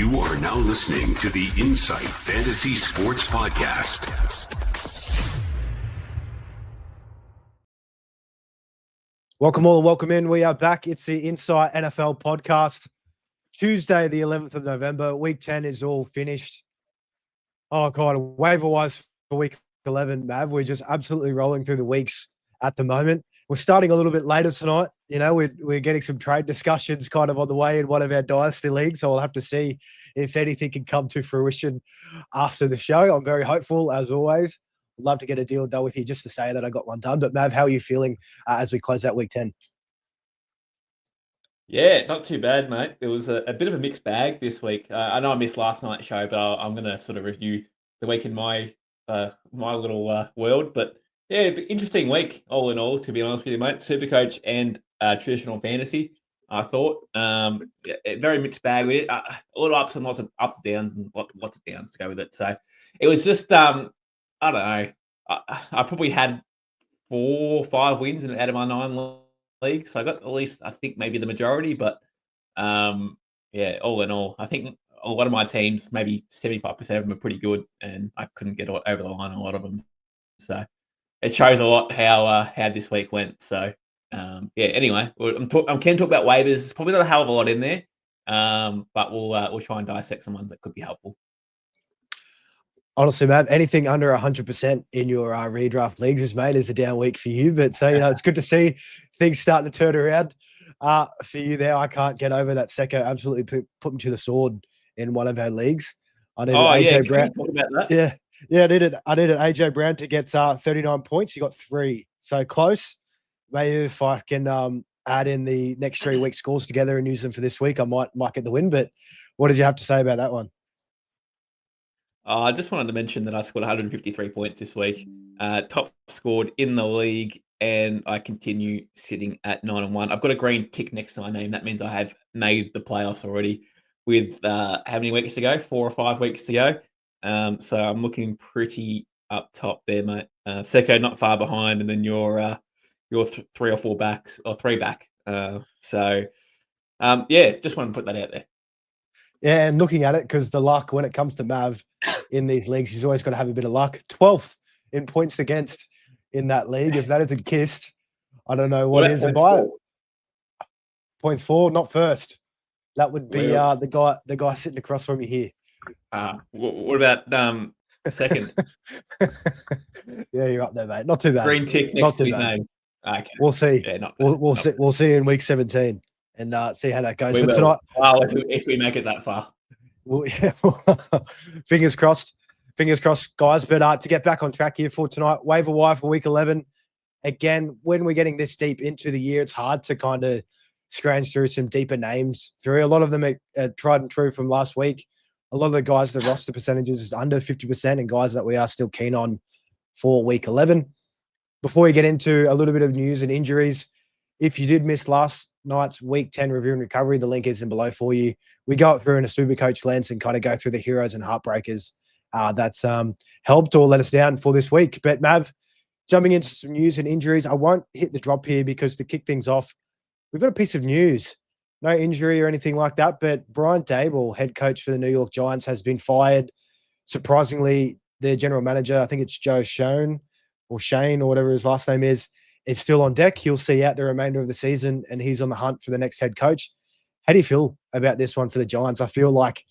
You are now listening to the Insight Fantasy Sports Podcast. Welcome all and welcome in. We are back. It's the Insight NFL Podcast. Tuesday, the 11th of November. Week 10 is all finished. Oh, God. Waiver wise for week 11, Mav. We're just absolutely rolling through the weeks at the moment. We're starting a little bit later tonight. You know, we're getting some trade discussions kind of on the way in one of our dynasty leagues. So we'll have to see if anything can come to fruition after the show. I'm very hopeful, as always. I'd love to get a deal done with you just to say that I got one done. But, Mav, how are you feeling as we close out week 10? Yeah, not too bad, mate. It was a bit of a mixed bag this week. I know I missed last night's show, but I'm going to sort of review the week in my little world. But yeah, interesting week all in all, to be honest with you, mate. Supercoach and traditional fantasy, I thought. Very mixed bag with it. A lot of ups and lots of ups and downs and lots of downs to go with it. So it was just, I don't know. I probably had 4 or 5 wins out of my 9 leagues. So I got at least, I think, maybe the majority. But yeah, all in all, I think a lot of my teams, maybe 75% of them are pretty good, and I couldn't get over the line a lot of them. So it shows a lot how this week went. So yeah. Anyway, I'm keen to talk about waivers. There's probably not a hell of a lot in there, but we'll try and dissect some ones that could be helpful. Honestly, Matt, anything under 100% in your redraft leagues is a down week for you. But so, you know, it's good to see things starting to turn around for you there. I can't get over that Secko absolutely put me to the sword in one of our leagues. I needed AJ Brown. Talk about that? Yeah. I needed AJ Brown to get 39 points. He got 3, so close. Maybe if I can add in the next 3 week scores together and use them for this week, I might get the win. But what did you have to say about that one? I just wanted to mention that I scored 153 points this week, top scored in the league, and I continue sitting at 9-1. I've got a green tick next to my name. That means I have made the playoffs already with how many weeks to go? 4 or 5 weeks to go. So I'm looking pretty up top there, mate. Secko not far behind, and then you're 3 or 4 backs, or 3 back. So yeah, just want to put that out there. Yeah, and looking at it, because the luck when it comes to Mav in these leagues, he's always got to have a bit of luck. 12th in points against in that league. If that isn't kissed, I don't know what is. Points for, not first. That would be the guy sitting across from you here. What about second? Yeah, you're up there, mate. Not too bad. Green tick next to his name. Okay. We'll see. Yeah, we'll see in week 17 and see how that goes. We but will. Tonight, if we make it that far. Well, yeah, fingers crossed, guys. But to get back on track here for tonight, waiver wire for week 11. Again, when we're getting this deep into the year, it's hard to kind of scrounge through some deeper names. A lot of them are tried and true from last week. A lot of the guys, the roster percentages is under 50%, and guys that we are still keen on for week 11. Before we get into a little bit of news and injuries, if you did miss last night's week 10 review and recovery, the link is in below for you. We go through in a Supercoach lens and kind of go through the heroes and heartbreakers that's helped or let us down for this week. But Mav, jumping into some news and injuries, I won't hit the drop here because to kick things off, we've got a piece of news. No injury or anything like that, but Brian Daboll, head coach for the New York Giants, has been fired. Surprisingly, their general manager, I think it's Joe Schoen or Shane or whatever his last name is still on deck. He'll see out the remainder of the season, and he's on the hunt for the next head coach. How do you feel about this one for the Giants? I feel like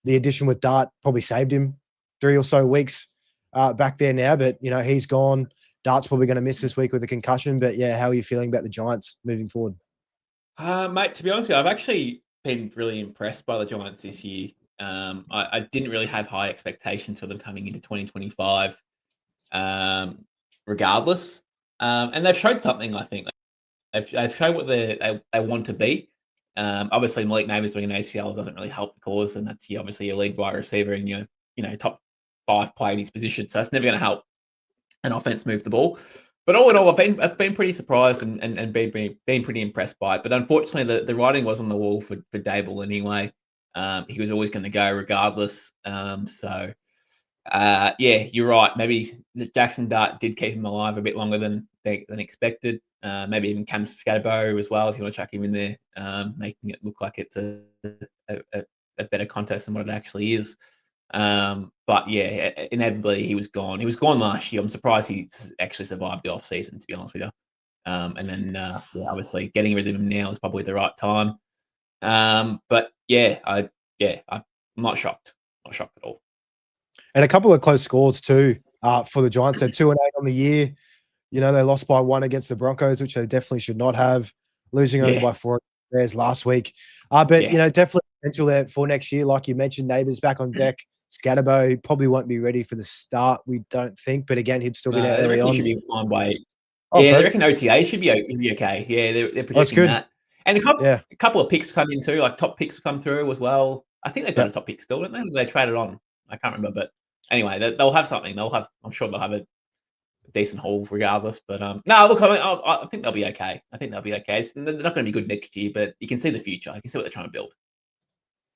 the addition with Dart probably saved him 3 or so weeks back there now, but, you know, he's gone. Dart's probably going to miss this week with a concussion, but, yeah, how are you feeling about the Giants moving forward? Mate, to be honest with you, I've actually been really impressed by the Giants this year. I didn't really have high expectations for them coming into 2025 regardless. And they've showed something, I think. They've shown what they want to be. Obviously, Malik Neighbors doing an ACL doesn't really help the cause, and that's obviously your lead wide receiver and your top 5 player in his position. So that's never going to help an offense move the ball. But all in all, I've been pretty surprised and been pretty impressed by it. But unfortunately, the writing was on the wall for Daboll anyway. He was always going to go regardless. Yeah, you're right. Maybe Jackson Dart did keep him alive a bit longer than expected. Maybe even Cam Scatterbo as well, if you want to chuck him in there, making it look like it's a a better contest than what it actually is. But yeah, inevitably he was gone. He was gone last year. I'm surprised he actually survived the off season, to be honest with you. And then yeah, obviously getting rid of him now is probably the right time. But yeah, I'm not shocked. Not shocked at all. And a couple of close scores too for the Giants. They're 2-8 on the year. You know, they lost by 1 against the Broncos, which they definitely should not have. Losing only by 4 Bears last week. But, you know, definitely potential there for next year. Like you mentioned, Neighbours back on deck. Scatterbo probably won't be ready for the start, we don't think. But again, he'd still be there early on. He should be fine by. Oh, Yeah, they reckon OTA should be okay. Yeah, they're projecting that. And a couple of picks come in too, like top picks come through as well. I think they've got a top pick still, don't they? They traded on. I can't remember, but anyway, they'll have something. I'm sure they'll have a decent haul regardless. But no, look, I think they'll be okay. I think they'll be okay. They're not going to be good next year, but you can see the future. You can see what they're trying to build.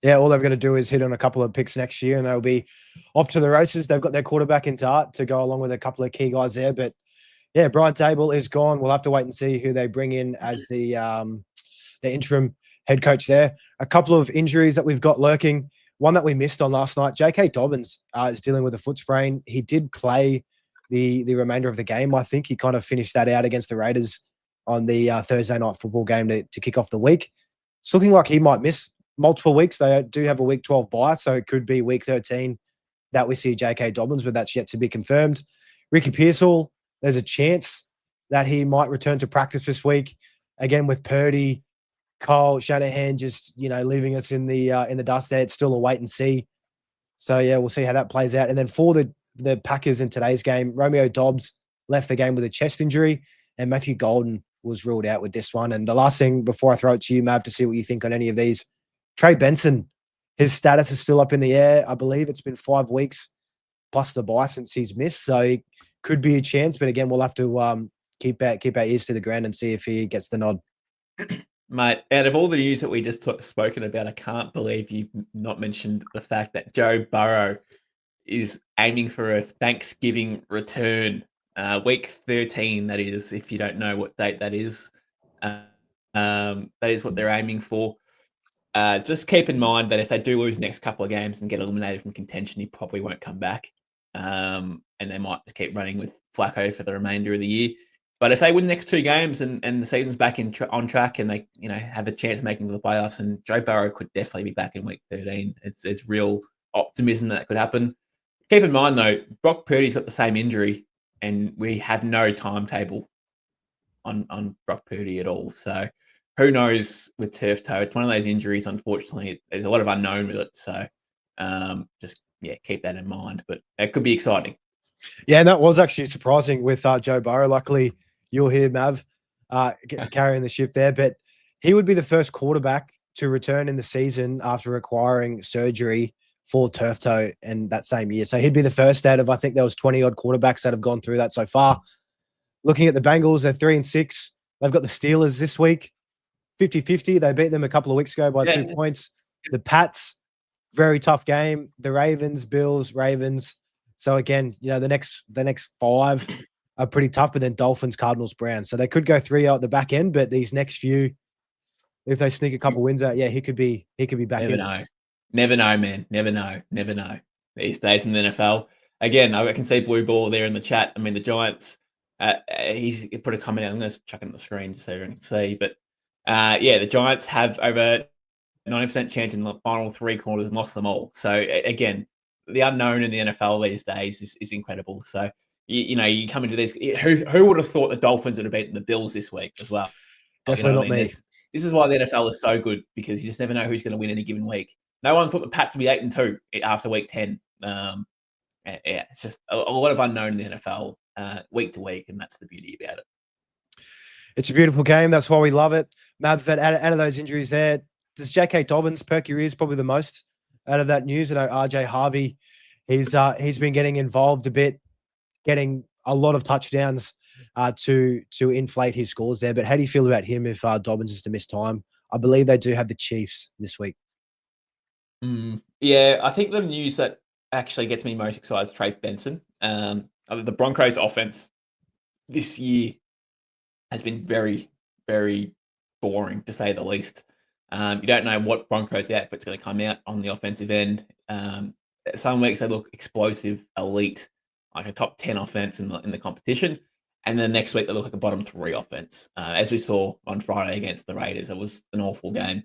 Yeah, all they're going to do is hit on a couple of picks next year, and they'll be off to the races. They've got their quarterback in Dart to go along with a couple of key guys there. But yeah, Brian Table is gone. We'll have to wait and see who they bring in as the interim head coach there. A couple of injuries that we've got lurking. One that we missed on last night, J.K. Dobbins is dealing with a foot sprain. He did play the remainder of the game. I think he kind of finished that out against the Raiders on the Thursday night football game to kick off the week. It's looking like he might miss multiple weeks. They do have a week 12 bye, so it could be week 13 that we see J.K. Dobbins, but that's yet to be confirmed. Ricky Pearsall, there's a chance that he might return to practice this week. Again, with Purdy, Kyle Shanahan just, you know, leaving us in the dust there. It's still a wait and see. So, yeah, we'll see how that plays out. And then for the Packers in today's game, Romeo Dobbs left the game with a chest injury, and Matthew Golden was ruled out with this one. And the last thing before I throw it to you, Mav, to see what you think on any of these, Trey Benson, his status is still up in the air. I believe it's been 5 weeks plus the bye since he's missed. So it could be a chance. But again, we'll have to keep our ears to the ground and see if he gets the nod. Mate, out of all the news that we just spoken about, I can't believe you've not mentioned the fact that Joe Burrow is aiming for a Thanksgiving return. Week 13, that is, if you don't know what date that is. That is what they're aiming for. Just keep in mind that if they do lose the next couple of games and get eliminated from contention, he probably won't come back. And they might just keep running with Flacco for the remainder of the year. But if they win the next 2 games and the season's back on track and they, you know, have a chance of making the playoffs, and Joe Burrow could definitely be back in week 13. It's real optimism that could happen. Keep in mind though, Brock Purdy's got the same injury, and we have no timetable on Brock Purdy at all. So who knows with turf toe? It's one of those injuries. Unfortunately, there's a lot of unknown with it. So just keep that in mind. But it could be exciting. Yeah, and that was actually surprising with Joe Burrow. Luckily, you're here, Mav, carrying the ship there. But he would be the first quarterback to return in the season after requiring surgery for turf toe in that same year. So he'd be the first out of, I think there was 20-odd quarterbacks that have gone through that so far. Looking at the Bengals, they're 3-6. They've got the Steelers this week, 50-50. They beat them a couple of weeks ago by 2 points. The Pats, very tough game. The Ravens, Bills, Ravens. So again, you know, the next 5 are pretty tough, but then Dolphins, Cardinals, Browns. So they could go 3 out at the back end, but these next few, if they sneak a couple wins out, he could be back in. Never know, man. Never know. These days in the NFL. Again, I can see Blue Ball there in the chat. I mean, the Giants, he's put a comment out. I'm going to chuck it on the screen just so everyone can see. But the Giants have over 90% chance in the final 3 quarters and lost them all. So again, the unknown in the NFL these days is incredible. So, you know, you come into this, who would have thought the Dolphins would have beaten the Bills this week as well? Definitely not me. This is why the NFL is so good, because you just never know who's going to win any given week. No one thought the Pats would be 8-2 after week 10. It's just a lot of unknown in the NFL week to week, and that's the beauty about it. It's a beautiful game. That's why we love it. Mav, out of those injuries there, does J.K. Dobbins perk your ears probably the most out of that news? I know RJ Harvey, he's been getting involved a bit, getting a lot of touchdowns to inflate his scores there. But how do you feel about him if Dobbins is to miss time? I believe they do have the Chiefs this week. Yeah, I think the news that actually gets me most excited is Trey Benson. The Broncos offense this year has been very, very boring, to say the least. You don't know what Broncos outfit's going to come out on the offensive end. Some weeks they look explosive, elite, like a top 10 offense in the competition. And then next week they look like a bottom 3 offense. As we saw on Friday against the Raiders, it was an awful game.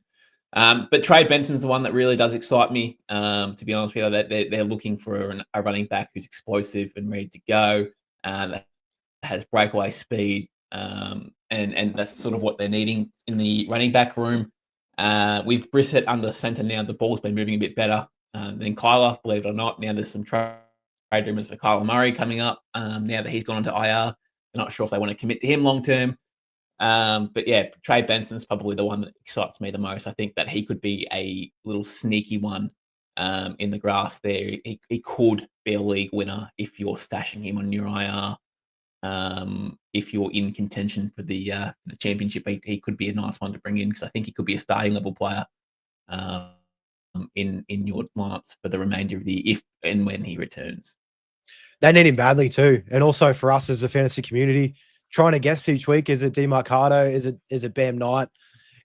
But Trey Benson's the one that really does excite me. To be honest with you, that they're looking for a running back who's explosive and ready to go, that has breakaway speed, and that's sort of what they're needing in the running back room. With Brissett under center now, the ball's been moving a bit better than Kyler, believe it or not. Now there's some trade rumors for Kyler Murray coming up. Now that he's gone into IR, they're not sure if they want to commit to him long term. But yeah, Trey Benson's probably the one that excites me the most. I think that he could be a little sneaky one in the grass there. He could be a league winner if you're stashing him on your IR. If you're in contention for the championship, he could be a nice one to bring in, because I think he could be a starting level player in your lineups for the remainder of the year, if and when he returns. They need him badly too. And also for us as a fantasy community, trying to guess each week, is it DeMarcado? Is it Bam Knight?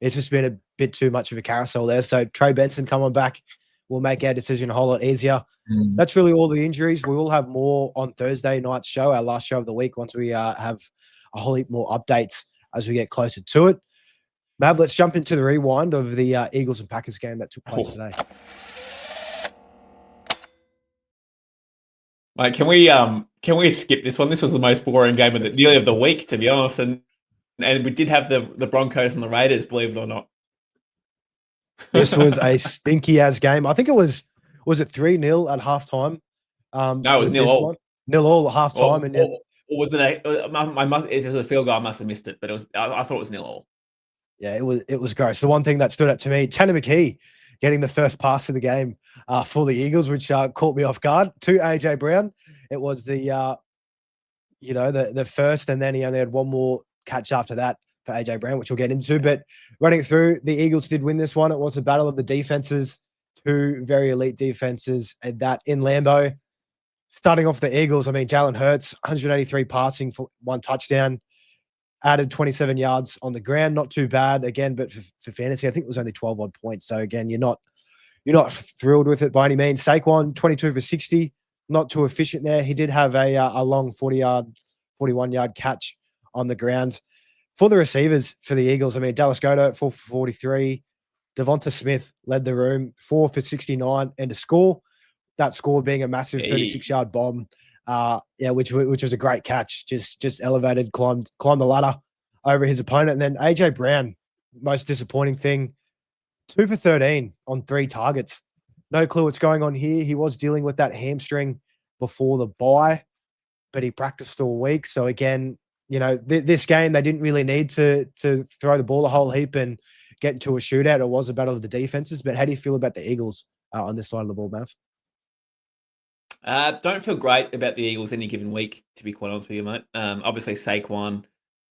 It's just been a bit too much of a carousel there. So Trey Benson coming back will make our decision a whole lot easier. That's really all the injuries. We will have more on Thursday night's show, our last show of the week, once we have a whole heap more updates as we get closer to it. Mav, let's jump into the rewind of the Eagles and Packers game that took place today. Mate, can we skip this one? This was the most boring game of the week, to be honest. And we did have the Broncos and the Raiders, believe it or not. This was a stinky ass game. I think it was it 3-0 at halftime? No, it was 0-0. 0-0 at halftime, and then or was it it was a field goal. I must have missed it, but I thought it was 0-0. Yeah, it was gross. The one thing that stood out to me, Tanner McKee getting the first pass of the game for the Eagles, which caught me off guard, to AJ Brown. It was the first, and then he only had one more catch after that for AJ Brown, which we'll get into. But running through, the Eagles did win this one. It was a battle of the defenses, 2 very elite defenses, and that in Lambeau. Starting off the Eagles, I mean, Jalen Hurts, 183 passing for 1 touchdown, added 27 yards on the ground. Not too bad, again, but for fantasy, I think it was only 12 odd points. So again, you're not thrilled with it by any means. Saquon, 22 for 60, not too efficient there. He did have a long 41-yard catch on the ground. For the receivers for the Eagles, I mean, Dallas Goedert, 4 for 43. Devonta Smith led the room, 4 for 69, and a score. That score being a massive 36-yard bomb, which was a great catch. Just elevated, climbed the ladder over his opponent. And then AJ Brown, most disappointing thing, 2 for 13 on 3 targets. No clue what's going on here. He was dealing with that hamstring before the bye, but he practiced all week. So again, this game, they didn't really need to throw the ball a whole heap and get into a shootout. It was a battle of the defenses. But how do you feel about the Eagles on this side of the ball, Mav? Don't feel great about the Eagles any given week, to be quite honest with you, mate. Obviously, Saquon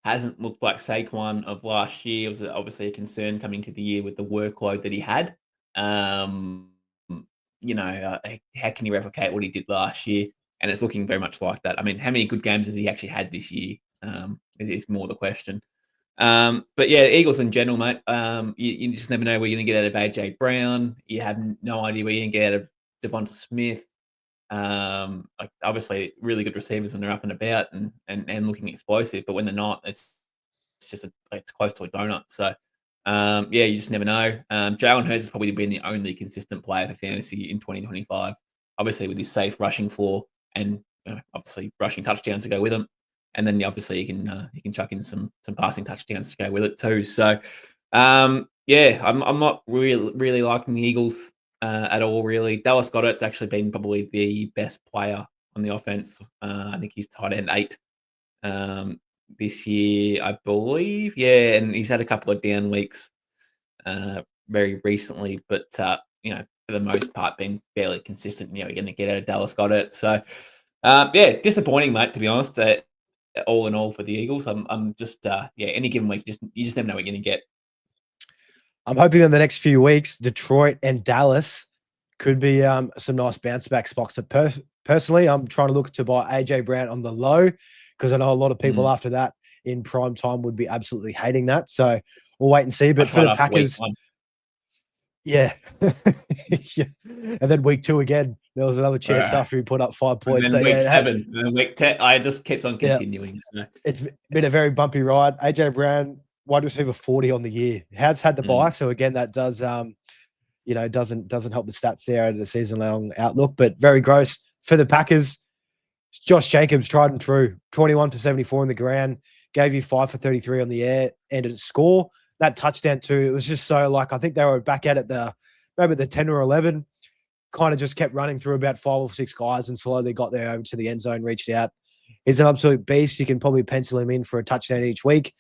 hasn't looked like Saquon of last year. It was obviously a concern coming to the year with the workload that he had. How can he replicate what he did last year? And it's looking very much like that. I mean, how many good games has he actually had this year? Is more the question. But yeah, Eagles in general, mate. You just never know where you're going to get out of AJ Brown. You have no idea where you're going to get out of Devonta Smith. Obviously really good receivers when they're up and about and looking explosive, but when they're not, it's it's close to a donut. So you just never know. Jalen Hurts has probably been the only consistent player for fantasy in 2025, obviously with his safe rushing floor and obviously rushing touchdowns to go with him, and then obviously you can chuck in some passing touchdowns to go with it too. So I'm not really liking the Eagles at all, really. Dallas Goedert's actually been probably the best player on the offense. I think he's tight end 8 this year, I believe. Yeah, and he's had a couple of down weeks very recently, but for the most part, been fairly consistent. You're going to get out of Dallas Goedert. So disappointing, mate. To be honest, all in all for the Eagles, I'm just any given week, you just never know what you're going to get. I'm hoping in the next few weeks, Detroit and Dallas could be some nice bounce back spots. Personally, I'm trying to look to buy AJ Brown on the low, because I know a lot of people after that in prime time would be absolutely hating that. So we'll wait and see. But for the Packers, Yeah. Yeah. And then week 2 again, there was another chance Right. after he put up 5 And points. So then week yeah, 7, and then week 10, I just kept on yeah, continuing. So, it's been a very bumpy ride. AJ Brown, wide receiver 40 on the year, has had the bye. So again, that does doesn't help the stats there out of the season long outlook, but very gross for the Packers. Josh Jacobs, tried and true, 21 for 74 on the ground, gave you 5 for 33 on the air, ended a score. That touchdown too, it was just so I think they were back at it maybe the 10 or 11, kind of just kept running through about 5 or 6 guys and slowly got there over to the end zone, reached out. He's an absolute beast. You can probably pencil him in for a touchdown each week.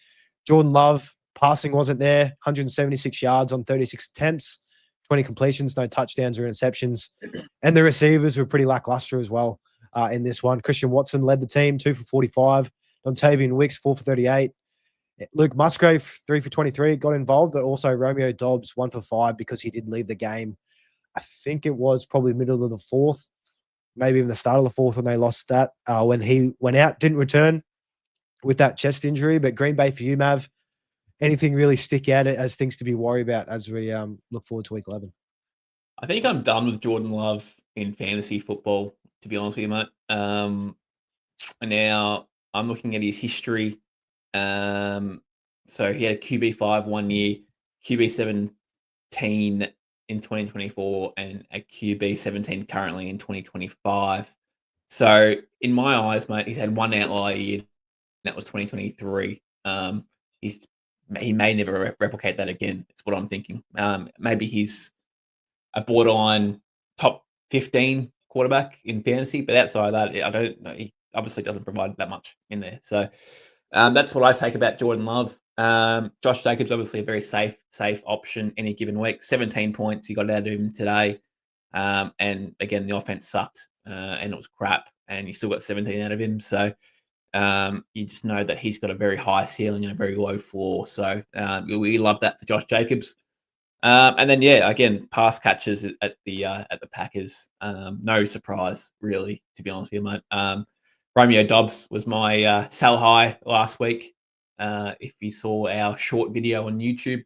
Jordan Love, passing wasn't there, 176 yards on 36 attempts, 20 completions, no touchdowns or interceptions. And the receivers were pretty lackluster as well in this one. Christian Watson led the team, 2 for 45. Dontavian Wicks, 4 for 38. Luke Musgrave, 3 for 23, got involved, but also Romeo Dobbs, 1 for 5 because he did leave the game. I think it was probably middle of the 4th, maybe even the start of the 4th when they lost that. When he went out, didn't return with that chest injury. But Green Bay for you, Mav, anything really stick out as things to be worried about as we look forward to week 11? I think I'm done with Jordan Love in fantasy football, to be honest with you, mate. Now I'm looking at his history. So he had a QB5 1 year, QB17 in 2024, and a QB17 currently in 2025. So in my eyes, mate, he's had one outlier year. That was 2023. He may never replicate that again. That's what I'm thinking. Maybe he's a borderline top 15 quarterback in fantasy, but outside of that, I don't know. He obviously doesn't provide that much in there. So that's what I take about Jordan Love. Josh Jacobs, obviously a very safe option any given week. 17 points he got out of him today. And again, the offense sucked and it was crap, and you still got 17 out of him. So you just know that he's got a very high ceiling and a very low floor. So we love that for Josh Jacobs. And then again, pass catches at the Packers. No surprise, really, to be honest with you, mate. Romeo Dobbs was my sell high last week. If you saw our short video on YouTube,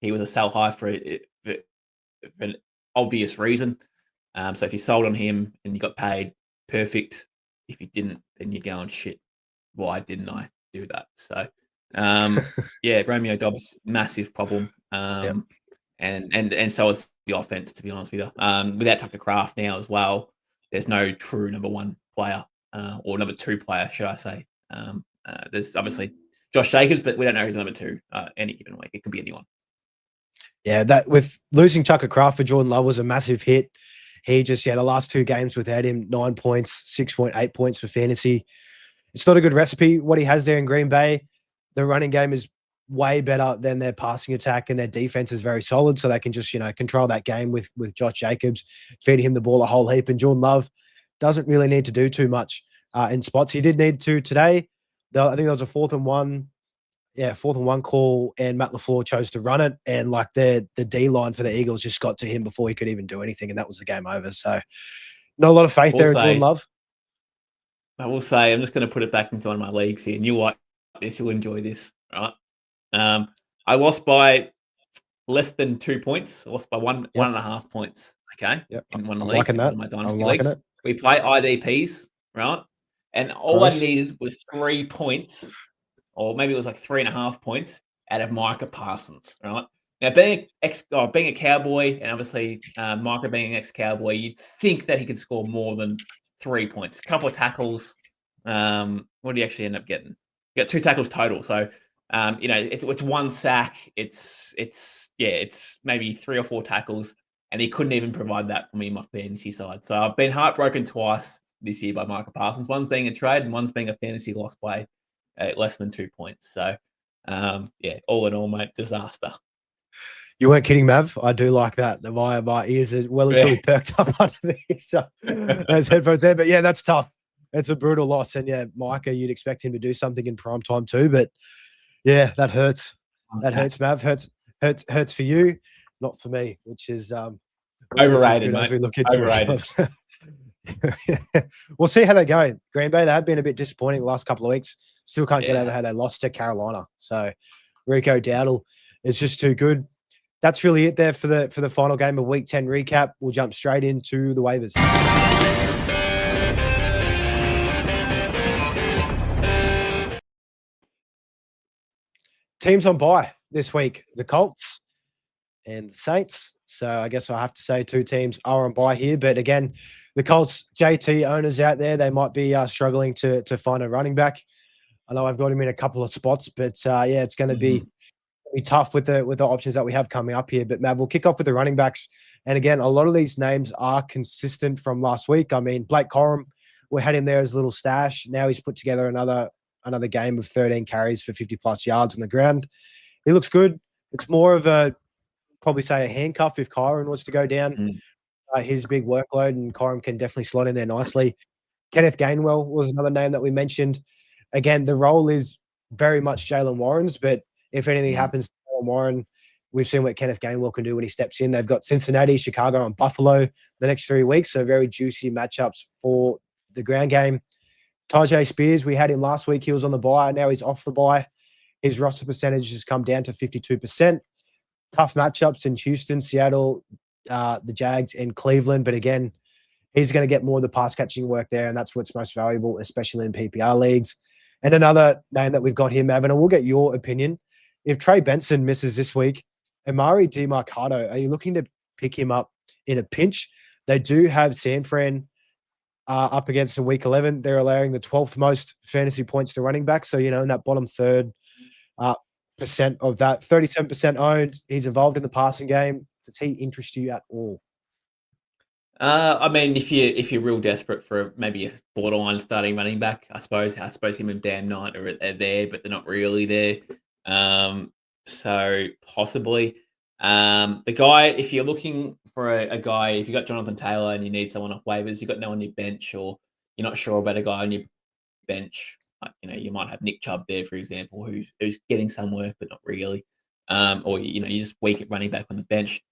he was a sell high for an obvious reason. So if you sold on him and you got paid, perfect. If you didn't, then you're going, shit, why didn't I do that? So Romeo Dobbs, massive problem. Yep. And so is the offense, to be honest with you. Without Tucker Kraft now as well, there's no true number 1 player or number 2 player, should I say. There's obviously Josh Jacobs, but we don't know who's number 2 any given week. It could be anyone. Yeah, that with losing Tucker Kraft for Jordan Love was a massive hit. He just, the last 2 games without him, 9 points, 6.8 points for fantasy. It's not a good recipe, what he has there in Green Bay. The running game is way better than their passing attack, and their defense is very solid, so they can just, control that game with Josh Jacobs, feeding him the ball a whole heap. And Jordan Love doesn't really need to do too much in spots. He did need to today. I think there was a 4th and 1. Yeah, 4th and 1 call, and Matt LaFleur chose to run it, and the D line for the Eagles just got to him before he could even do anything, and that was the game over. So, not a lot of faith there in Jordan Love. I will say, I'm just going to put it back into one of my leagues here, and you'll like this, you'll enjoy this, right? I lost by less than 2 points. I lost by 1.5 points. Okay, in one league, liking that. One of my dynasty leagues. We play IDPs, right? And all I needed was 3 points, or maybe it was like 3.5 points out of Micah Parsons, right? Now, being a Cowboy, and obviously Micah being an ex-Cowboy, you'd think that he could score more than 3 points. A couple of tackles. What did he actually end up getting? He got 2 tackles total. So, it's 1 sack. It's maybe 3 or 4 tackles, and he couldn't even provide that for me in my fantasy side. So I've been heartbroken twice this year by Micah Parsons. One's being a trade, and one's being a fantasy loss by less than 2 points. So, all in all, mate, disaster. You weren't kidding, Mav. I do like that. My ears are well and truly perked up under those headphones there. But that's tough. It's a brutal loss. And Micah, you'd expect him to do something in prime time too. But that hurts. That hurts, Mav. Hurts for you, not for me, which is overrated, mate. As we look into overrated. We'll see how they go. Green Bay, they have been a bit disappointing the last couple of weeks. Still can't get over how they lost to Carolina. So Rico Dowdle is just too good. that's really it there for the final game of Week 10 recap. We'll jump straight into the waivers. Teams on bye this week, the Colts and the Saints. So I guess I have to say 2 teams are on bye here. But again, the Colts JT owners out there, they might be struggling to find a running back. I know I've got him in a couple of spots, but yeah, it's going to be tough with the options that we have coming up here. But Mav, we'll kick off with the running backs. And again, a lot of these names are consistent from last week. I mean, Blake Corum, we had him there as a little stash. Now he's put together another game of 13 carries for 50+ yards on the ground. He looks good. It's more of probably say a handcuff if Kyron was to go down his big workload, and Corum can definitely slot in there nicely. Kenneth Gainwell was another name that we mentioned. Again, the role is very much Jalen Warren's, but if anything happens to Jalen Warren, we've seen what Kenneth Gainwell can do when he steps in. They've got Cincinnati, Chicago, and Buffalo the next 3 weeks, so very juicy matchups for the ground game. Tajay Spears, we had him last week. He was on the bye. Now he's off the bye. His roster percentage has come down to 52%. Tough matchups in Houston, Seattle, the Jags, and Cleveland. But again, he's going to get more of the pass catching work there, and that's what's most valuable, especially in PPR leagues. And another name that we've got here, Mav, and I will get your opinion. If Trey Benson misses this week, Amari DiMarcado, are you looking to pick him up in a pinch? They do have San Fran up against in Week 11. They're allowing the 12th most fantasy points to running back. So, in that bottom third percent of that, 37% owned. He's involved in the passing game. Does he interest you at all? I mean, if you're real desperate for maybe a borderline starting running back, I suppose him and Dan Knight are there, but they're not really there. So possibly the guy. If you're looking for a guy, if you got Jonathan Taylor and you need someone off waivers, you got no one on your bench, or you're not sure about a guy on your bench. You might have Nick Chubb there, for example, who's getting some work but not really. Or you're just weak at running back on the bench.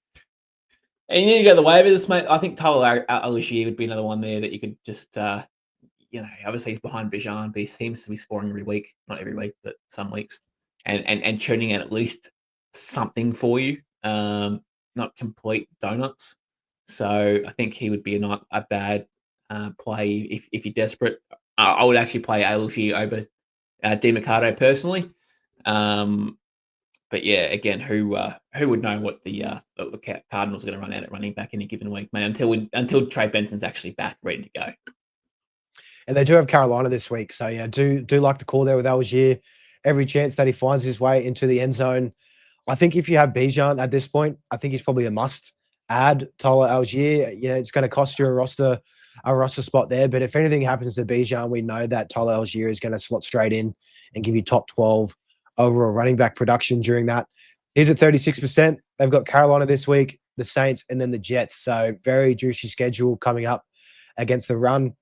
And you need to go to the waivers, mate. I think Tyler Algier would be another one there that you could just, obviously he's behind Bijan, but he seems to be scoring every week, not every week, but some weeks, and churning out at least something for you, not complete donuts. So I think he would be not a bad play if you're desperate. I would actually play Algier over DiMarcado personally. But yeah, again, who would know what the Cardinals are going to run out at running back any given week, man? Until Trey Benson's actually back, ready to go. And they do have Carolina this week, so yeah, do like the call there with Algier. Every chance that he finds his way into the end zone. I think if you have Bijan at this point, I think he's probably a must add. Tyler Algier, it's going to cost you a roster spot there. But if anything happens to Bijan, we know that Tyler Algier is going to slot straight in and give you top 12 overall running back production during that. He's at 36%. They've got Carolina this week, the Saints, and then the Jets. So very juicy schedule coming up against the run.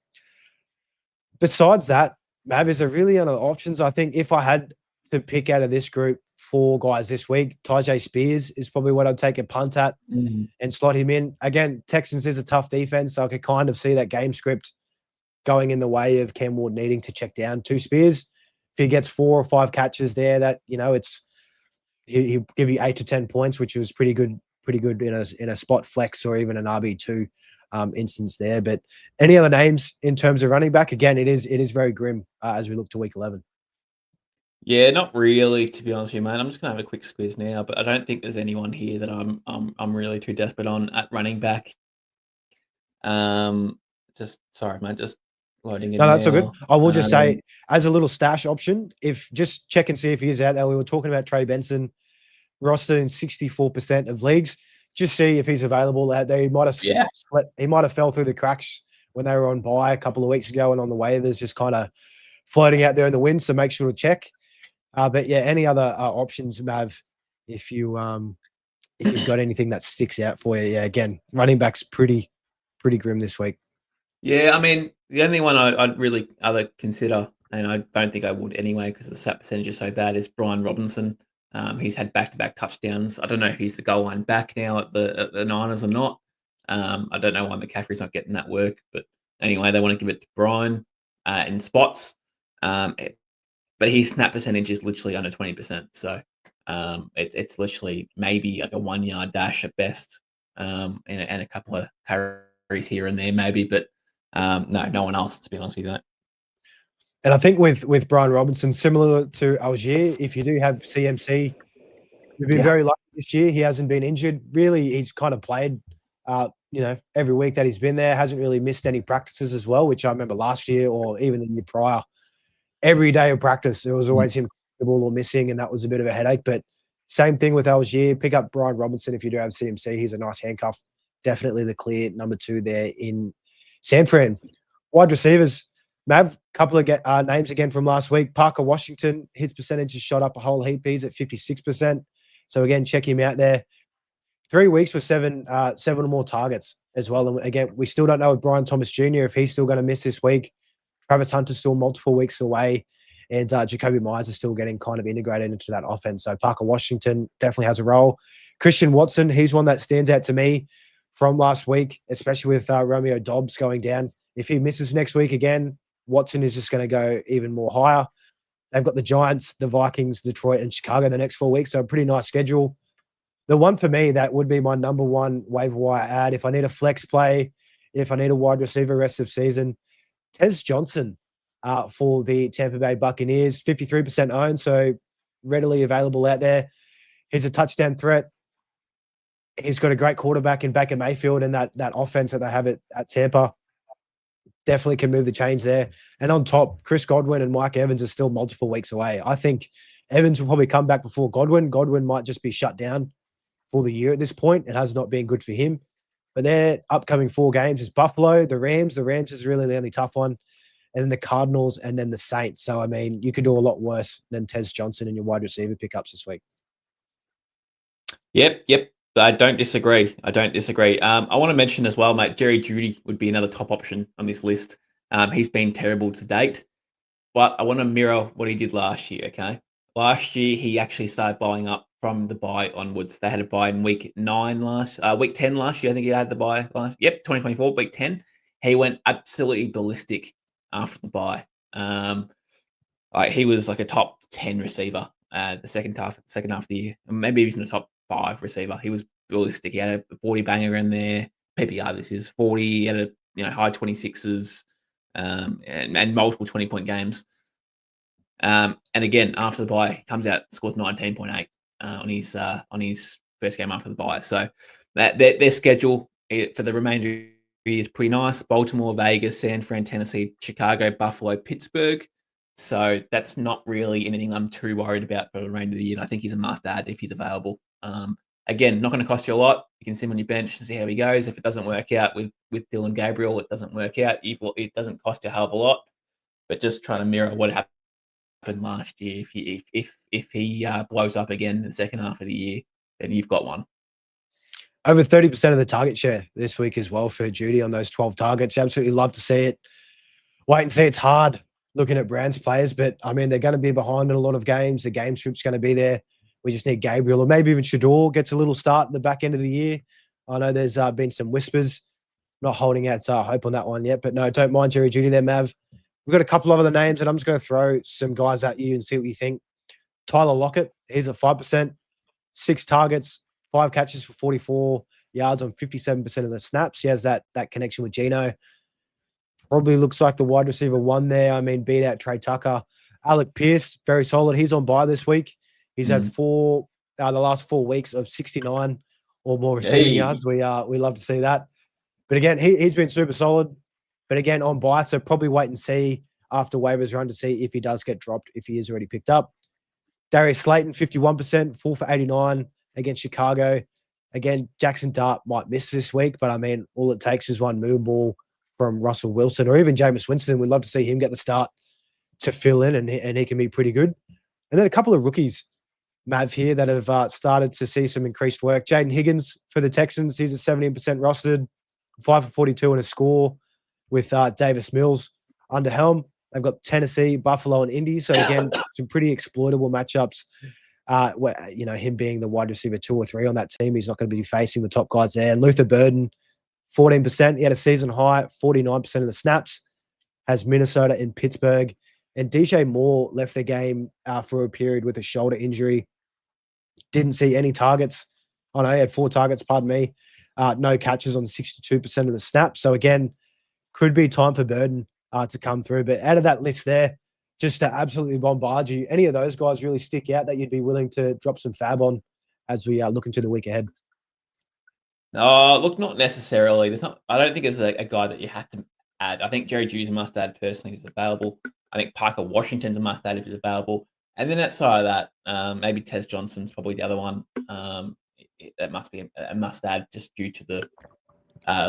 Besides that, Mav, is there really other options? I think if I had to pick out of this group 4 guys this week, Tajay Spears is probably what I'd take a punt at and slot him in. Again, Texans is a tough defense, so I could kind of see that game script going in the way of Cam Ward needing to check down to Spears. If he gets 4 or 5 catches there, that he'll give you 8 to 10 points, which was pretty good in a spot flex or even an RB2 instance there. But any other names in terms of running back? Again, it is very grim as we look to Week 11. Yeah, not really, to be honest with you, man. I'm just gonna have a quick squeeze now, but I don't think there's anyone here that I'm really too desperate on at running back. Just sorry, man, just loading in. No, that's all good. now. I will just say, as a little stash option, if just check and see if he is out there. We were talking about Trey Benson, rostered in 64% of leagues. Just see if he's available out there. He might have fell through the cracks when they were on bye a couple of weeks ago and on the waivers, just kind of floating out there in the wind. So make sure to check. But yeah, any other options, Mav, if you've got anything that sticks out for you? Yeah, again, running back's pretty grim this week. Yeah, I mean, the only one I'd really other consider, and I don't think I would anyway because the stat percentage is so bad, is Brian Robinson. He's had back-to-back touchdowns. I don't know if he's the goal line back now at the Niners or not. I don't know why McCaffrey's not getting that work, but anyway, they want to give it to Brian in spots. But his snap percentage is literally under 20%. So It's literally maybe like a 1 yard dash at best, and a couple of carries here and there maybe, but no one else, to be honest with you. And I think with Brian Robinson, similar to Algier, if you do have CMC, you've been very lucky this year. He hasn't been injured. Really, he's kind of played, every week that he's been there. Hasn't really missed any practices as well, which I remember last year or even the year prior. Every day of practice, there was always him or missing, and that was a bit of a headache. But same thing with Algier. Pick up Brian Robinson if you do have CMC. He's a nice handcuff. Definitely the clear number 2 there in San Fran. Wide receivers, Mav, couple of names again from last week. Parker Washington, his percentage has shot up a whole heap. He's at 56%. So again, check him out there. 3 weeks with seven or more targets as well. And again, we still don't know with Brian Thomas Jr. if he's still going to miss this week. Travis Hunter's still multiple weeks away, and Jacoby Myers is still getting kind of integrated into that offense. So Parker Washington definitely has a role. Christian Watson, he's one that stands out to me from last week, especially with Romeo Dobbs going down. If he misses next week again, Watson is just going to go even more higher. They've got the Giants, the Vikings, Detroit, and Chicago the next 4 weeks, so a pretty nice schedule. The one for me that would be my number one waiver wire ad, if I need a flex play, if I need a wide receiver rest of season, Tez Johnson for the Tampa Bay Buccaneers, 53% owned, so readily available out there. He's a touchdown threat. He's got a great quarterback in Baker Mayfield, and that offense that they have at Tampa definitely can move the chains there. And on top, Chris Godwin and Mike Evans are still multiple weeks away. I think Evans will probably come back before Godwin. Godwin might just be shut down for the year at this point. It has not been good for him. But their upcoming 4 games is Buffalo, the Rams. The Rams is really the only tough one. And then the Cardinals and then the Saints. So, I mean, you could do a lot worse than Tez Johnson in your wide receiver pickups this week. Yep. I don't disagree. I want to mention as well, mate, Jerry Jeudy would be another top option on this list. He's been terrible to date, but I want to mirror what he did last year, okay? Last year, he actually started buying up from the bye onwards. They had a bye in week 10 last year. I think he had the bye last. Yep, 2024, week 10. He went absolutely ballistic after the bye. He was like a top 10 receiver the second half of the year, maybe even a top 5 receiver. He was ballistic. He had a 40 banger in there. PPR, this is 40. He had a high 26s and multiple 20-point games. And again, after the bye, comes out, scores 19.8 on his first game after the bye. So their schedule for the remainder of the year is pretty nice. Baltimore, Vegas, San Fran, Tennessee, Chicago, Buffalo, Pittsburgh. So that's not really anything I'm too worried about for the remainder of the year. And I think he's a must-add if he's available. Again, not going to cost you a lot. You can sit him on your bench and see how he goes. If it doesn't work out with Dylan Gabriel, it doesn't work out. It doesn't cost you a hell of a lot. But just trying to mirror what happened last year. If he blows up again in the second half of the year, then you've got one. Over 30% of the target share this week as well for Jeudy on those 12 targets. Absolutely love to see it. Wait and see. It's hard looking at Browns players, but I mean, they're going to be behind in a lot of games. The game script's going to be there. We just need Gabriel, or maybe even Shador gets a little start in the back end of the year. I know there's been some whispers. Not holding out hope on that one yet, but no, don't mind Jerry Jeudy there, Mav. We've got a couple of other names, and I'm just going to throw some guys at you and see what you think. Tyler Lockett, he's at 5%, 6 targets, 5 catches for 44 yards on 57% of the snaps. He has that connection with Geno. Probably looks like the wide receiver 1 there. I mean, beat out Trey Tucker. Alec Pierce, very solid. He's on bye this week. He's had the last 4 weeks of 69 or more receiving yards. We love to see that. But again, he's been super solid. But again, on bye, so probably wait and see after waivers run to see if he does get dropped, if he is already picked up. Darius Slayton, 51%, 4 for 89 against Chicago. Again, Jackson Dart might miss this week, but I mean, all it takes is one move ball from Russell Wilson or even Jameis Winston. We'd love to see him get the start to fill in, and he can be pretty good. And then a couple of rookies, Mav, here that have started to see some increased work. Jaden Higgins for the Texans, he's at 17% rostered, 5 for 42 and a score with Davis Mills under helm. They've got Tennessee, Buffalo, and Indy. So again, some pretty exploitable matchups. Where, him being the wide receiver 2 or 3 on that team, he's not going to be facing the top guys there. And Luther Burden, 14%. He had a season high, 49% of the snaps. Has Minnesota and Pittsburgh. And DJ Moore left the game for a period with a shoulder injury. didn't see any targets. Oh, no, he had 4 targets, pardon me. No catches on 62% of the snaps. So, again, could be time for Burden to come through. But out of that list there, just to absolutely bombard you, any of those guys really stick out that you'd be willing to drop some fab on as we look into the week ahead? Look, not necessarily. I don't think there's a guy that you have to add. I think Jerry Jew's a must add personally if he's available. I think Parker Washington's a must add if he's available. And then outside of that, maybe Tez Johnson's probably the other one. That must be a must add just due to the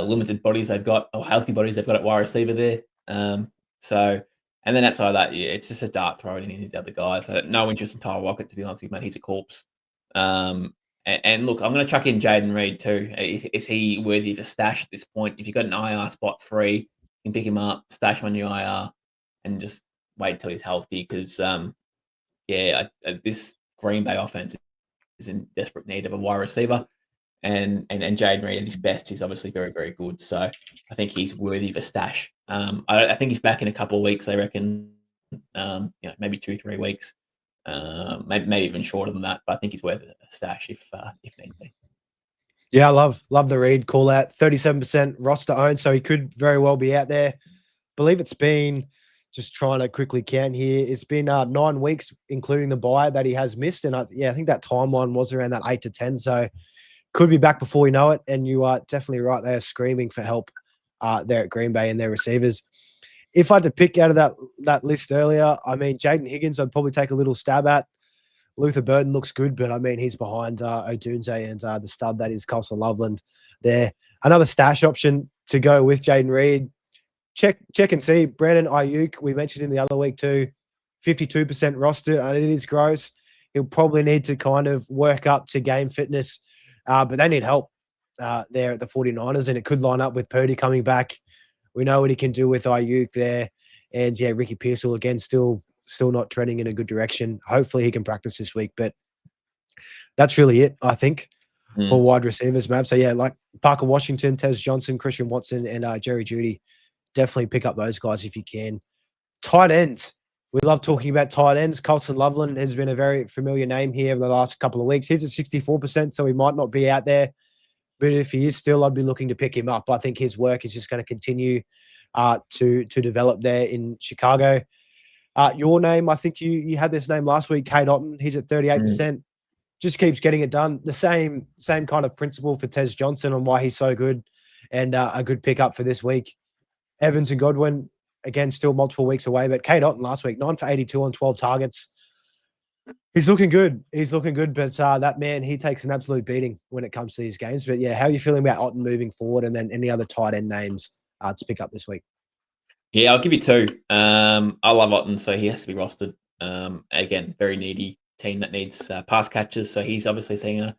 limited bodies they've got, or healthy bodies they've got at wide receiver there. And then outside of that, yeah, it's just a dart throw in these other guys. No interest in Tyler Lockett, to be honest with you, mate. He's a corpse. And look, I'm going to chuck in Jaden Reed too. Is he worthy of a stash at this point? If you've got an IR spot free, you can pick him up, stash him on your IR, and just wait until he's healthy. Because, this Green Bay offense is in desperate need of a wide receiver. And Jaden Reed at his best is obviously very, very good. So I think he's worthy of a stash. I think he's back in a couple of weeks, I reckon. Maybe 2-3 weeks. Maybe even shorter than that, but I think he's worth a stash if need be. Yeah, I love the Reed call out. 37% roster owned, so he could very well be out there. Believe it's been, just trying to quickly count here, it's been 9 weeks, including the bye that he has missed. And I think that timeline was around that 8 to 10. So could be back before we know it. And you are definitely right. They are screaming for help there at Green Bay and their receivers. If I had to pick out of that list earlier, I mean, Jaden Higgins, I'd probably take a little stab at. Luther Burden looks good, but I mean, he's behind Odunze and the stud that is Colson Loveland there. Another stash option to go with Jaden Reed. Check and see. Brandon Ayuk, we mentioned him the other week too, 52% rostered, and it is gross. He'll probably need to kind of work up to game fitness, but they need help there at the 49ers, and it could line up with Purdy coming back. We know what he can do with Ayuk there. And, yeah, Ricky Pearsall, again, still not trending in a good direction. Hopefully he can practice this week. But that's really it, I think, for wide receivers, Mav. So, yeah, like Parker Washington, Tez Johnson, Christian Watson, and Jerry Jeudy. Definitely pick up those guys if you can. Tight ends. We love talking about tight ends. Colson Loveland has been a very familiar name here over the last couple of weeks. He's at 64%, so he might not be out there. But if he is still, I'd be looking to pick him up. I think his work is just going to continue to develop there in Chicago. Your name, I think you had this name last week, Kate Otten. He's at 38%. Just keeps getting it done. The same kind of principle for Tez Johnson on why he's so good, and a good pickup for this week. Evans and Godwin, again, still multiple weeks away. But Kate Otten last week, 9 for 82 on 12 targets. He's looking good. But that man, he takes an absolute beating when it comes to these games. But, yeah, how are you feeling about Otten moving forward, and then any other tight end names to pick up this week? Yeah, I'll give you 2. I love Otten, so he has to be rostered. Again, very needy team that needs pass catches. So he's obviously seeing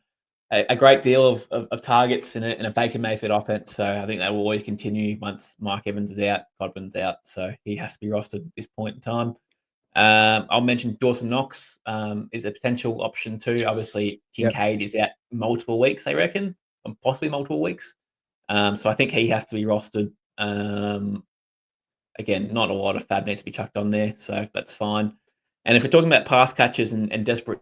a great deal of targets in a Baker Mayfield offense. So I think that will always continue once Mike Evans is out, Godwin's out. So he has to be rostered at this point in time. I'll mention Dawson Knox is a potential option too. Obviously, Kincaid is out multiple weeks, I reckon, and possibly multiple weeks. So I think he has to be rostered. Again, not a lot of fab needs to be chucked on there, so that's fine. And if we're talking about pass catches and desperate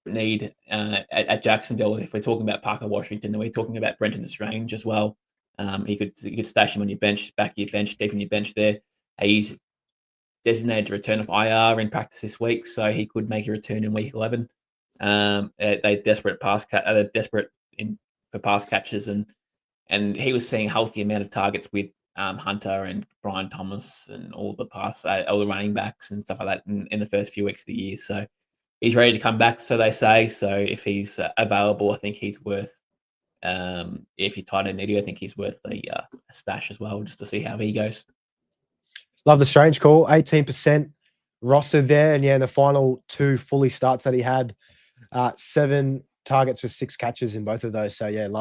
need at Jacksonville, if we're talking about Parker Washington, then we're talking about Brenton Strange as well. You could stash him on your bench, back of your bench, deep in your bench there. He's designated to return of IR in practice this week, so he could make a return in week 11. They're desperate for pass catches, and he was seeing a healthy amount of targets with Hunter and Brian Thomas and all the running backs and stuff like that in the first few weeks of the year. So he's ready to come back, so they say. So if he's available, I think he's worth. If you're tight end needy, I think he's worth a stash as well, just to see how he goes. Love the Strange call. 18% rostered there, and yeah, the final 2 fully starts that he had, 7 targets for 6 catches in both of those. So yeah, we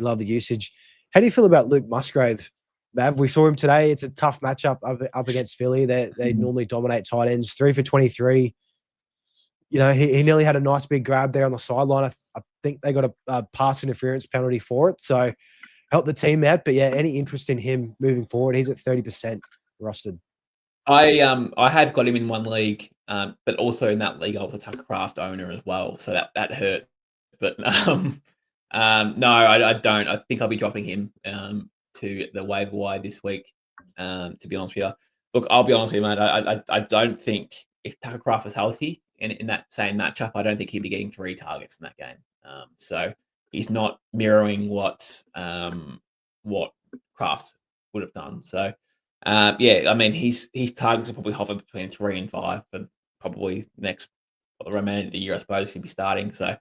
love the usage. How do you feel about Luke Musgrave, Mav? We saw him today. It's a tough matchup up against Philly. They normally dominate tight ends. 3 for 23. You know, he nearly had a nice big grab there on the sideline. I think they got a pass interference penalty for it. So help the team out. But yeah, any interest in him moving forward? He's at 30% rostered. I have got him in one league, but also in that league I was a Tucker Craft owner as well. So that hurt But no, I don't. I think I'll be dropping him to the waiver wire this week. To be honest with you, look, I'll be honest with you, mate. I don't think if Tucker Craft was healthy in that same matchup, I don't think he'd be getting 3 targets in that game. So he's not mirroring what Kraft would have done. So yeah, I mean, his targets are probably hover between 3 and 5 for probably the remainder of the year, I suppose he'll be starting. So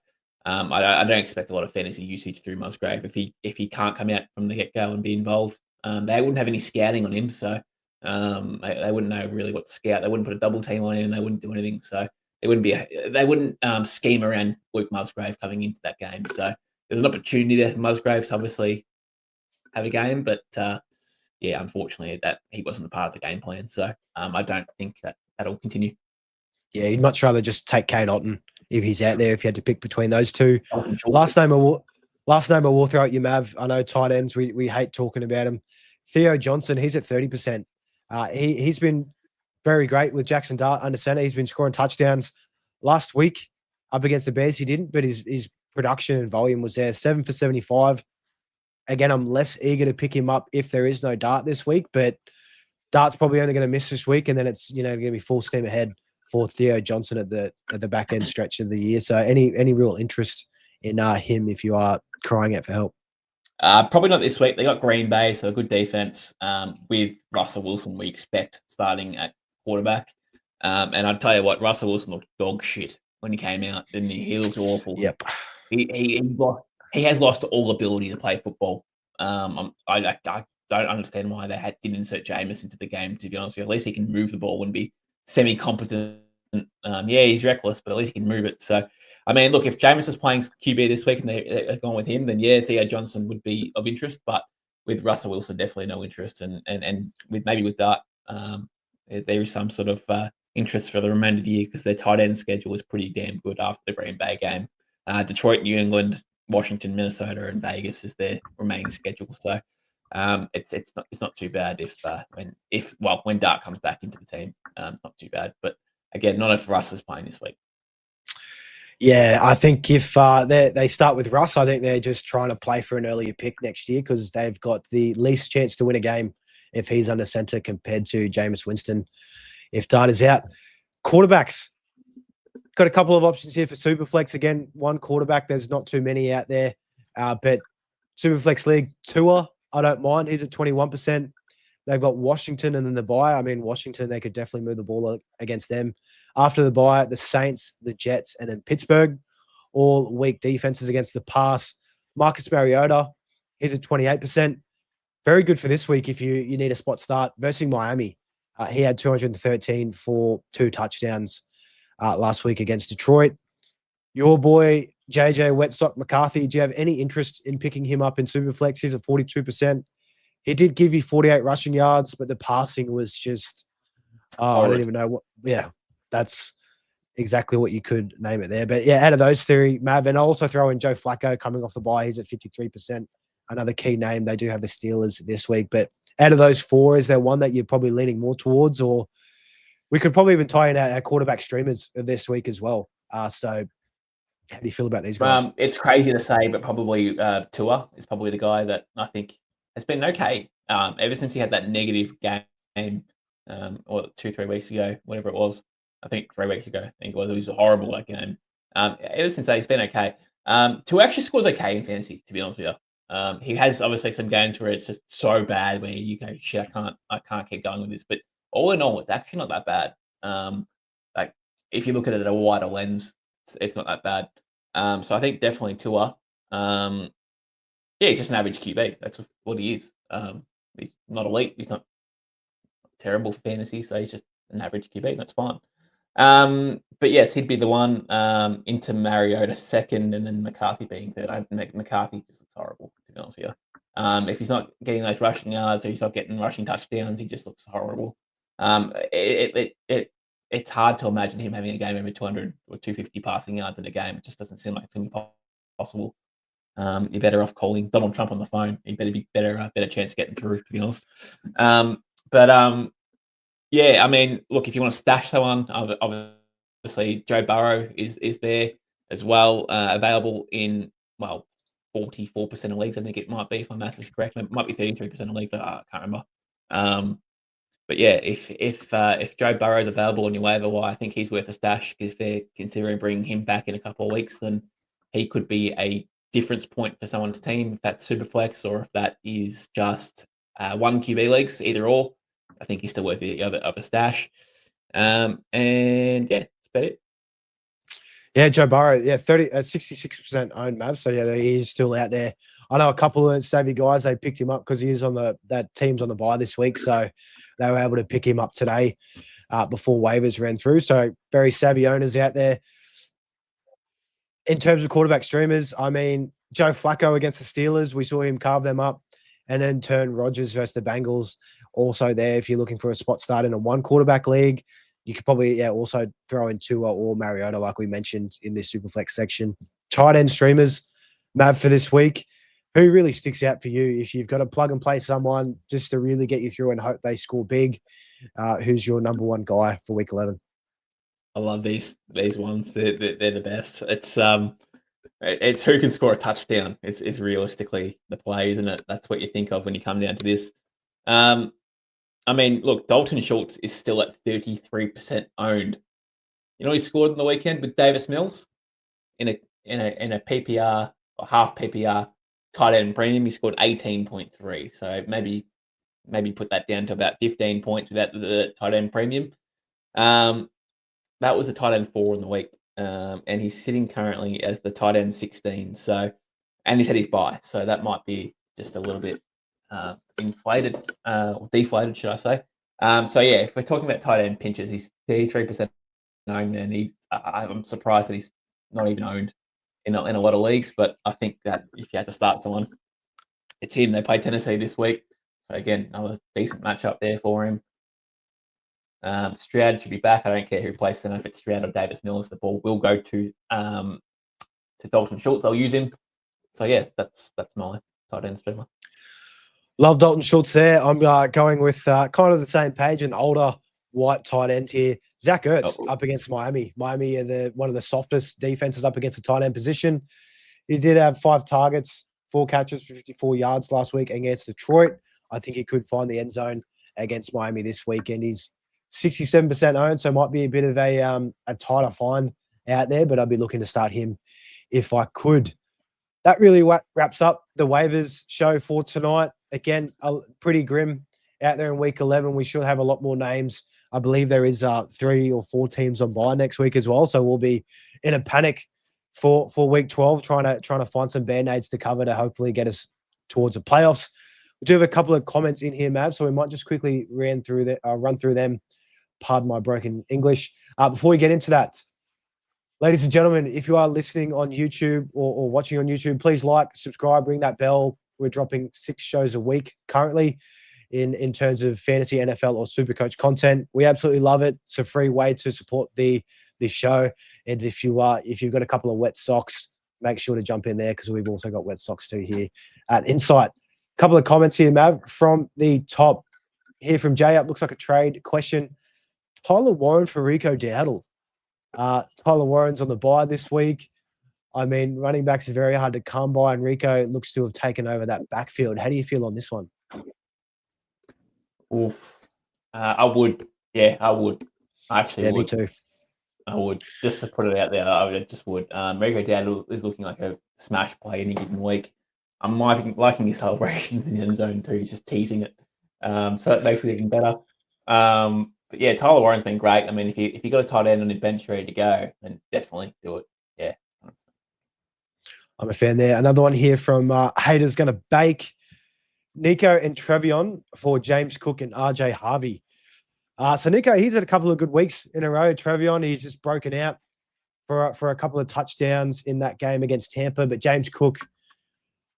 I don't expect a lot of fantasy usage through Musgrave if he can't come out from the get go and be involved. They wouldn't have any scouting on him, so they wouldn't know really what to scout. They wouldn't put a double team on him. They wouldn't do anything. So they wouldn't scheme around Luke Musgrave coming into that game. So there's an opportunity there for Musgrave to obviously have a game, but yeah, unfortunately, that he wasn't a part of the game plan. So I don't think that'll continue. Yeah, you'd much rather just take Kate Otten if he's out there, if you had to pick between those two. Last name I will throw at you, Mav. I know tight ends, we hate talking about him. Theo Johnson, he's at 30%. He's been very great with Jackson Dart under center. He's been scoring touchdowns. Last week up against the Bears, he didn't, but his production and volume was there. 7 for 75. Again, I'm less eager to pick him up if there is no Dart this week, but Dart's probably only going to miss this week, and then it's going to be full steam ahead for Theo Johnson at the back end stretch of the year. So any real interest in him if you are crying out for help? Probably not this week. They got Green Bay, so a good defense with Russell Wilson. We expect starting at quarterback, and I'd tell you what, Russell Wilson looked dog shit when he came out, didn't he? He looked awful. Yep. He has lost all ability to play football. I don't understand why they didn't insert Jameis into the game, to be honest with you. At least he can move the ball and be semi-competent. Yeah, he's reckless, but at least he can move it. So, I mean, look, if Jameis is playing QB this week and they're going with him, then yeah, Theo Johnson would be of interest. But with Russell Wilson, definitely no interest. And with Dart, there is some sort of interest for the remainder of the year because their tight end schedule was pretty damn good after the Green Bay game. Detroit, New England, Washington, Minnesota, and Vegas is their remaining schedule. So it's not too bad when Dart comes back into the team. Not too bad, but again, not if Russ is playing this week. Yeah, I think if they start with Russ, I think they're just trying to play for an earlier pick next year because they've got the least chance to win a game if he's under center compared to Jameis Winston if Dart is out. Quarterbacks. Got a couple of options here for Superflex. Again, one quarterback. There's not too many out there. But Superflex League, Tua, I don't mind. He's at 21%. They've got Washington and then the bye. I mean, Washington, they could definitely move the ball against them. After the bye, the Saints, the Jets, and then Pittsburgh. All weak defenses against the pass. Marcus Mariota, he's at 28%. Very good for this week if you need a spot start. Versus Miami, he had 213 for 2 touchdowns last week against Detroit. Your boy, JJ Wetsock McCarthy, do you have any interest in picking him up in Superflex? He's at 42%. He did give you 48 rushing yards, but the passing was just, I don't even know what. Yeah, that's exactly what you could name it there. But yeah, out of those 3, Mav, and I'll also throw in Joe Flacco coming off the bye. He's at 53%. Another key name. They do have the Steelers this week. But out of those 4, is there one that you're probably leaning more towards? Or we could probably even tie in our quarterback streamers of this week as well. So how do you feel about these guys? It's crazy to say, but probably Tua is probably the guy that I think has been okay ever since he had that negative game or 2-3 weeks ago, whatever it was. I think 3 weeks ago. I think it was horrible, that game. Ever since that, he's been okay. Tua actually scores okay in fantasy, to be honest with you. He has obviously some games where it's just so bad where you go, shit, I can't keep going with this. But all in all, it's actually not that bad. Like if you look at it at a wider lens, it's not that bad. So I think definitely Tua. Yeah, he's just an average QB. That's what he is. He's not elite. He's not terrible for fantasy. So he's just an average QB. That's fine. But yes, he'd be the one into Mariota second, and then McCarthy being third. I think McCarthy just looks horrible, to be honest with you. If he's not getting those rushing yards or he's not getting rushing touchdowns, he just looks horrible. It's hard to imagine him having a game over 200 or 250 passing yards in a game. It just doesn't seem like it's going to be possible. You're better off calling Donald Trump on the phone. You better be better chance of getting through, to be honest. Yeah, I mean, look, if you want to stash someone, obviously Joe Burrow is there. as well. Available in, 44% of leagues, I think it might be, if my maths is correct. It might be 33% of leagues. I can't remember. But yeah, if Joe Burrow's available on your waiver wire, I think he's worth a stash, because they're considering bringing him back in a couple of weeks. Then he could be a difference point for someone's team, if that's super flex or if that is just one QB leagues, either or. I think he's still worth of a stash. And yeah, that's about it. Yeah, Joe Burrow, 66% owned, Mav. So yeah, he is still out there. I know a couple of savvy guys, they picked him up because he is on that team's on the bye this week. So they were able to pick him up today before waivers ran through. So very savvy owners out there. In terms of quarterback streamers, I mean, Joe Flacco against the Steelers, we saw him carve them up, and then turn Rodgers versus the Bengals. Also there, if you're looking for a spot start in a one quarterback league, you could probably also throw in Tua or Mariota, like we mentioned in this Superflex section. Tight end streamers, Mav, for this week. Who really sticks out for you? If you've got to plug and play someone just to really get you through and hope they score big, who's your number one guy for week 11? I love these ones. They're the best. It's who can score a touchdown. It's realistically the play, isn't it? That's what you think of when you come down to this. I mean, look, Dalton Schultz is still at 33% owned. You know, he scored on the weekend with Davis Mills in a PPR or half PPR tight end premium. He scored 18.3. So maybe put that down to about 15 points without the tight end premium. That was the tight end 4 in the week. And he's sitting currently as the tight end 16. So, and he's had his bye. So that might be just a little bit inflated or deflated, should I say. So yeah, if we're talking about tight end pinches, he's 33% owned, and I'm surprised that he's not even owned in a lot of leagues. But I think that if you had to start someone, it's him. They play Tennessee this week. So again, another decent matchup there for him. Stroud should be back. I don't care who plays center, if it's Stroud or Davis Mills. The ball will go to Dalton Schultz. I'll use him. So yeah, that's my tight end streamer. Love Dalton Schultz there. I'm going with kind of the same page, an older white tight end here. Zach Ertz up against Miami. Miami are one of the softest defenses up against the tight end position. He did have 5 targets, 4 catches for 54 yards last week against Detroit. I think he could find the end zone against Miami this weekend. He's 67% owned, so might be a bit of a tighter find out there, but I'd be looking to start him if I could. That really wraps up the waivers show for tonight. Again, pretty grim out there in week 11. We should have a lot more names. I believe there is 3 or 4 teams on bye next week as well, so we'll be in a panic for week 12, trying to find some band-aids to cover to hopefully get us towards the playoffs. We do have a couple of comments in here, Mav, so we might just quickly run through them. Pardon my broken English. Before we get into that, ladies and gentlemen, if you are listening on YouTube or watching on YouTube, please like, subscribe, ring that bell. We're dropping 6 shows a week currently in terms of fantasy, NFL, or Supercoach content. We absolutely love it. It's a free way to support this show. And if you've got a couple of wet socks, make sure to jump in there, because we've also got wet socks too here at Insight. A couple of comments here, Mav, from the top. Here from Jay Up, looks like a trade question. Tyler Warren for Rico Dowdle. Tyler Warren's on the bye this week. I mean, running backs are very hard to come by, and Rico looks to have taken over that backfield. How do you feel on this one? Oof. I would. Yeah, I would. I actually would. Me too. I would. Just to put it out there, I just would. Rico Dowdle is looking like a smash play any given week. I'm liking his celebrations in the end zone too. He's just teasing it. So that makes it even better. But yeah, Tyler Warren's been great. I mean, if you got a tight end on your bench ready to go, then definitely do it. Yeah. I'm a fan there. Another one here from Haters Gonna Bake. Nico and Trevion for James Cook and RJ Harvey. So Nico, he's had a couple of good weeks in a row. Trevion, he's just broken out for a couple of touchdowns in that game against Tampa. But James Cook,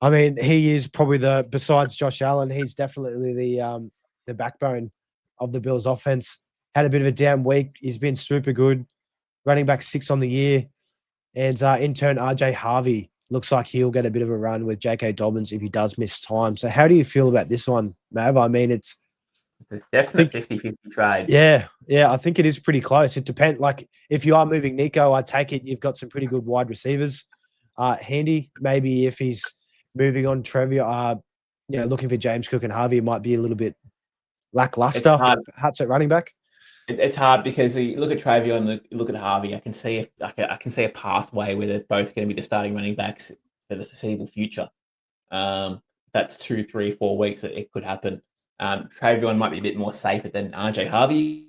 I mean, he is probably besides Josh Allen, he's definitely the backbone of the Bills offense. Had a bit of a down week. He's been super good. Running back 6 on the year. And in turn, RJ Harvey looks like he'll get a bit of a run with J.K. Dobbins if he does miss time. So how do you feel about this one, Mav? I mean, it's a definite 50-50 trade. Yeah. Yeah, I think it is pretty close. It depends. Like, if you are moving Nico, I take it you've got some pretty good wide receivers handy. Maybe if he's moving on Trevor, looking for James Cook and Harvey, it might be a little bit It's lackluster, hard. perhaps at running back. It's hard because you look at Travion, look at Harvey. I can see a pathway where they're both going to be the starting running backs for the foreseeable future. That's 2, 3, 4 weeks that it could happen. Travion might be a bit more safer than RJ Harvey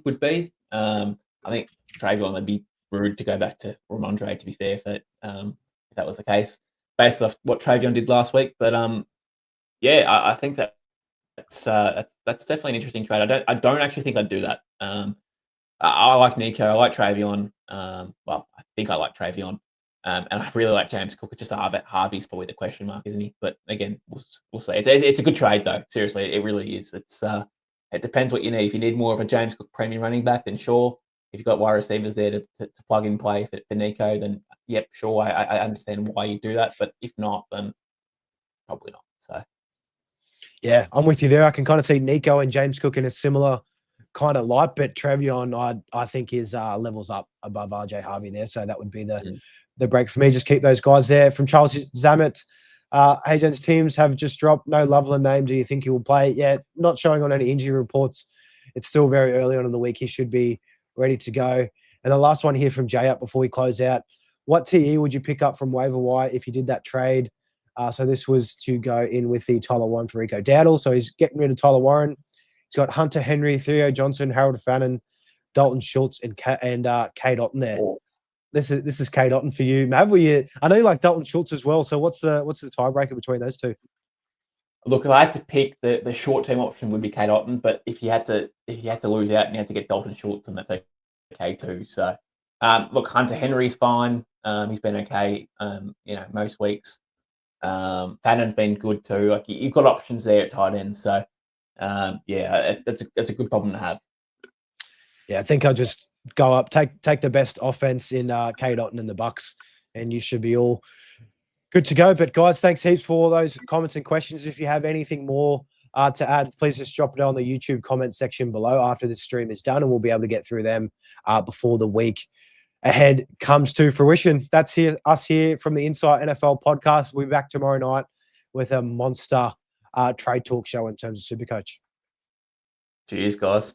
would be. I think Travion would be rude to go back to Ramondre, to be fair, if that was the case, based off what Travion did last week. But I think that's definitely an interesting trade. I don't actually think I'd do that. I like Nico. I like Travion. Well, I think I like Travion. And I really like James Cook. It's just Harvey's probably the question mark, isn't he? But again, we'll see. It's a good trade, though. Seriously, it really is. It depends what you need. If you need more of a James Cook premium running back, then sure. If you've got wide receivers there to plug and play for Nico, then yep, sure. I understand why you do that. But if not, then probably not. So. Yeah, I'm with you there. I can kind of see Nico and James Cook in a similar kind of light, but Travion, I think is levels up above RJ Harvey there. So that would be the break for me. Just keep those guys there. From Charles Zamet, Hazen's teams have just dropped. No Loveland name. Do you think he will play? Yeah, not showing on any injury reports. It's still very early on in the week. He should be ready to go. And the last one here from Jay up before we close out. What TE would you pick up from waiver wire if you did that trade? So this was to go in with the Tyler Warren for Rico Dowdle. So he's getting rid of Tyler Warren. He's got Hunter Henry, Theo Johnson, Harold Fannin, Dalton Schultz, and Kate Otten there. This is Kate Otten for you, Mav. I know you like Dalton Schultz as well. So what's the tiebreaker between those two? Look, if I had to pick, the short term option would be Kate Otten, but if you had to lose out and you had to get Dalton Schultz, then that's okay too. So look, Hunter Henry's fine. He's been okay. Most weeks. Fannon's been good too. Like you've got options there at tight ends. So that's a good problem to have. Yeah, I think I'll just go up, take the best offense in Kate Otten and the Bucks, and you should be all good to go. But guys, thanks heaps for all those comments and questions. If you have anything more to add, please just drop it on the YouTube comment section below after this stream is done, and we'll be able to get through them before the week ahead comes to fruition. That's us here from the Insight NFL podcast. We'll be back tomorrow night with a monster trade talk show in terms of Supercoach. Cheers, guys.